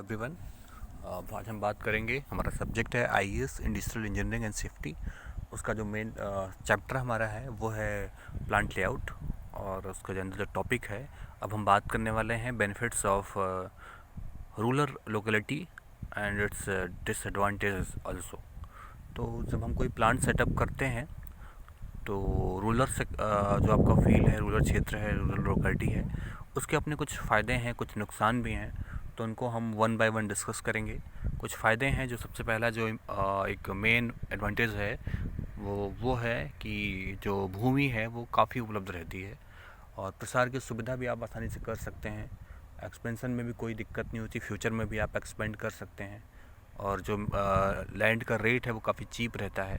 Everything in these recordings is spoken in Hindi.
एवरीवन। आज हम बात करेंगे, हमारा सब्जेक्ट है IES industrial engineering and safety. उसका जो मेन चैप्टर हमारा है वो है प्लांट लेआउट, और उसका जो अंदर जो टॉपिक है, अब हम बात करने वाले हैं benefits of rural locality and it's disadvantages also. तो जब हम कोई प्लांट सेटअप करते हैं तो रूरल से जो आपका फील्ड है, रूरल क्षेत्र है, रूरल लोकेलिटी है, उसके अपने कुछ फ़ायदे हैं, कुछ नुकसान भी हैं। तो उनको हम वन बाय वन डिस्कस करेंगे। कुछ फ़ायदे हैं, जो सबसे पहला जो एक मेन एडवांटेज है वो है कि जो भूमि है वो काफ़ी उपलब्ध रहती है, और प्रसार की सुविधा भी आप आसानी से कर सकते हैं। एक्सपेंशन में भी कोई दिक्कत नहीं होती, फ्यूचर में भी आप एक्सपेंड कर सकते हैं। और जो लैंड का रेट है वो काफ़ी चीप रहता है,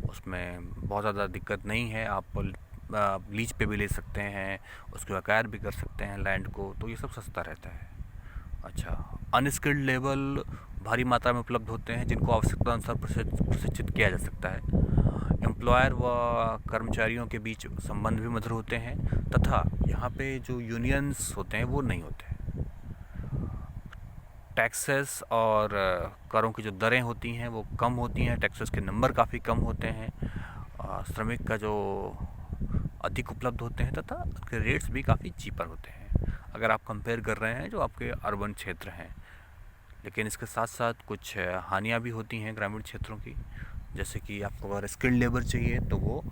उसमें बहुत ज़्यादा दिक्कत नहीं है। आप लीज पे भी ले सकते हैं, उसको अक्वायर भी कर सकते हैं लैंड को, तो ये सब सस्ता रहता है। अच्छा, अनस्किल्ड लेबर भारी मात्रा में उपलब्ध होते हैं, जिनको आवश्यकता अनुसार प्रशिक्षित किया जा सकता है। एम्प्लॉयर व कर्मचारियों के बीच संबंध भी मधुर होते हैं, तथा यहाँ पे जो यूनियंस होते हैं वो नहीं होते हैं। टैक्सेस और करों की जो दरें होती हैं वो कम होती हैं, टैक्सेस के नंबर काफ़ी कम होते हैं, श्रमिक का जो अधिक उपलब्ध होते हैं, तथा उसके रेट्स भी काफ़ी चीपर होते हैं अगर आप कंपेयर कर रहे हैं जो आपके अर्बन क्षेत्र हैं। लेकिन इसके साथ साथ कुछ हानियाँ भी होती हैं ग्रामीण क्षेत्रों की, जैसे कि आपको अगर स्किल्ड लेबर चाहिए तो वो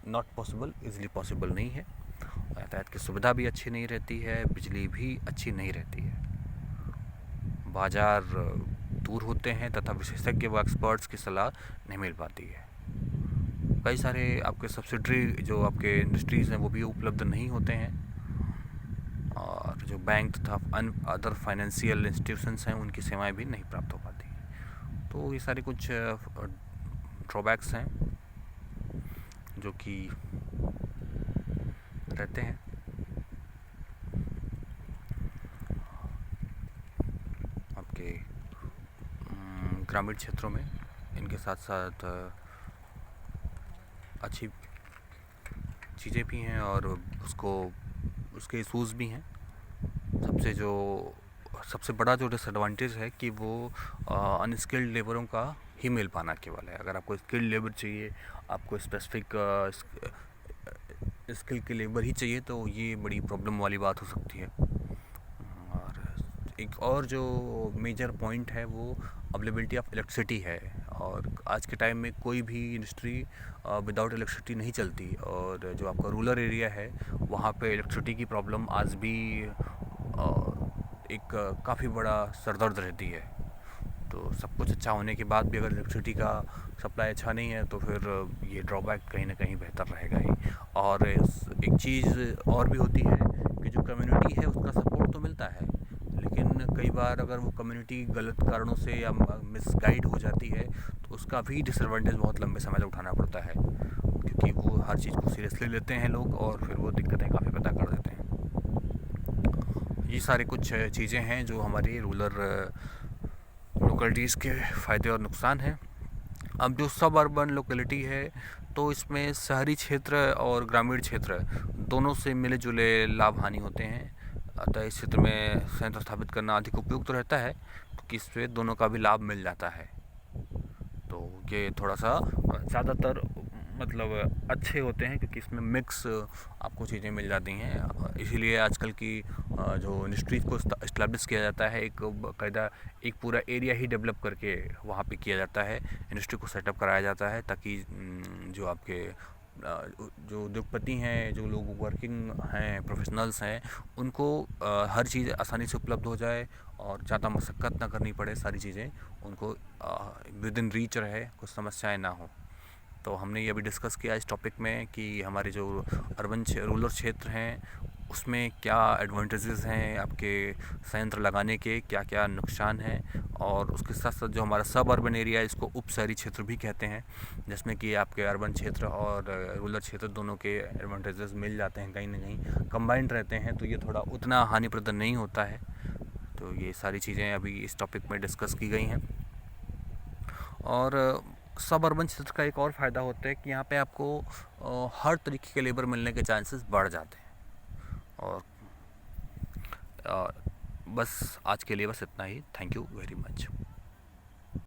नॉट पॉसिबल, इजीली पॉसिबल नहीं है। यातायात की सुविधा भी अच्छी नहीं रहती है, बिजली भी अच्छी नहीं रहती है, बाज़ार दूर होते हैं, तथा विशेषज्ञ व एक्सपर्ट्स की सलाह नहीं मिल पाती है। कई सारे आपके सब्सिडरी जो आपके इंडस्ट्रीज़ हैं वो भी उपलब्ध नहीं होते हैं, और जो बैंक तथा अदर फाइनेंशियल इंस्टीट्यूशंस हैं उनकी सेवाएं भी नहीं प्राप्त हो पाती। तो ये सारे कुछ ड्रॉबैक्स हैं जो कि रहते हैं। आपके ग्रामीण क्षेत्रों में इनके साथ साथ अच्छी चीज़ें भी हैं और उसके इशूज़ भी हैं। सबसे बड़ा जो डिसएडवांटेज है कि वो अनस्किल्ड लेबरों का ही मिल पाना केवल है। अगर आपको स्किल्ड लेबर चाहिए, आपको स्पेसिफिक स्किल के लेबर ही चाहिए, तो ये बड़ी प्रॉब्लम वाली बात हो सकती है। और एक और जो मेजर पॉइंट है वो अवेलेबिलिटी ऑफ इलेक्ट्रिसिटी है, और आज के टाइम में कोई भी इंडस्ट्री विदाउट इलेक्ट्रिसिटी नहीं चलती, और जो आपका रूरल एरिया है वहाँ पे इलेक्ट्रिसिटी की प्रॉब्लम आज भी एक काफ़ी बड़ा सरदर्द रहती है। तो सब कुछ अच्छा होने के बाद भी अगर इलेक्ट्रिसिटी का सप्लाई अच्छा नहीं है तो फिर ये ड्रॉबैक कहीं ना कहीं बेहतर रहेगा ही। और एक चीज़ और भी होती है कि जो कम्युनिटी है उसका सपोर्ट तो मिलता है, लेकिन कई बार अगर वो कम्युनिटी गलत कारणों से या मिसगाइड हो जाती है तो उसका भी डिसएडवांटेज बहुत लंबे समय तक उठाना पड़ता है, क्योंकि वो हर चीज़ को सीरियसली लेते हैं लोग, और फिर वो दिक्कतें काफ़ी पैदा कर देते हैं। ये सारे कुछ चीज़ें हैं जो हमारी रूरल लोकेलिटीज़ के फ़ायदे और नुकसान हैं। अब जो सब अर्बन लोकेलिटी है, तो इसमें शहरी क्षेत्र और ग्रामीण क्षेत्र दोनों से मिले जुले लाभ हानि होते हैं, अतः इस क्षेत्र में संयंत्र स्थापित करना अधिक उपयुक्त तो रहता है, क्योंकि इससे दोनों का भी लाभ मिल जाता है। तो ये थोड़ा सा ज़्यादातर मतलब अच्छे होते हैं, क्योंकि इसमें मिक्स आपको चीज़ें मिल जाती हैं। इसीलिए आजकल की जो इंडस्ट्रीज़ को इस्टेब्लिश किया जाता है, एक बाकायदा एक पूरा एरिया ही डेवलप करके वहाँ पे किया जाता है, इंडस्ट्री को सेटअप कराया जाता है, ताकि जो आपके जो उद्योगपति हैं, जो लोग वर्किंग हैं, प्रोफेशनल्स हैं, उनको हर चीज़ आसानी से उपलब्ध हो जाए और ज़्यादा मशक्क़त ना करनी पड़े, सारी चीज़ें उनको विद इन रीच रहे, कुछ समस्याएं ना हो। तो हमने ये अभी डिस्कस किया इस टॉपिक में कि हमारे जो रूरल क्षेत्र हैं उसमें क्या एडवांटेजेस हैं आपके संयंत्र लगाने के, क्या क्या नुकसान हैं, और उसके साथ साथ जो हमारा सब अर्बन एरिया है, इसको उप शहरी क्षेत्र भी कहते हैं, जिसमें कि आपके अर्बन क्षेत्र और रूरल क्षेत्र दोनों के एडवांटेजेस मिल जाते हैं, कहीं ना कहीं कंबाइंड रहते हैं, तो ये थोड़ा उतना हानिप्रद नहीं होता है। तो ये सारी चीज़ें अभी इस टॉपिक में डिस्कस की गई हैं। और सब अर्बन क्षेत्र का एक और फ़ायदा होता है कि यहाँ पे आपको हर तरीके के लेबर मिलने के चांसेस बढ़ जाते हैं, और बस आज के लिए बस इतना ही। Thank you very much.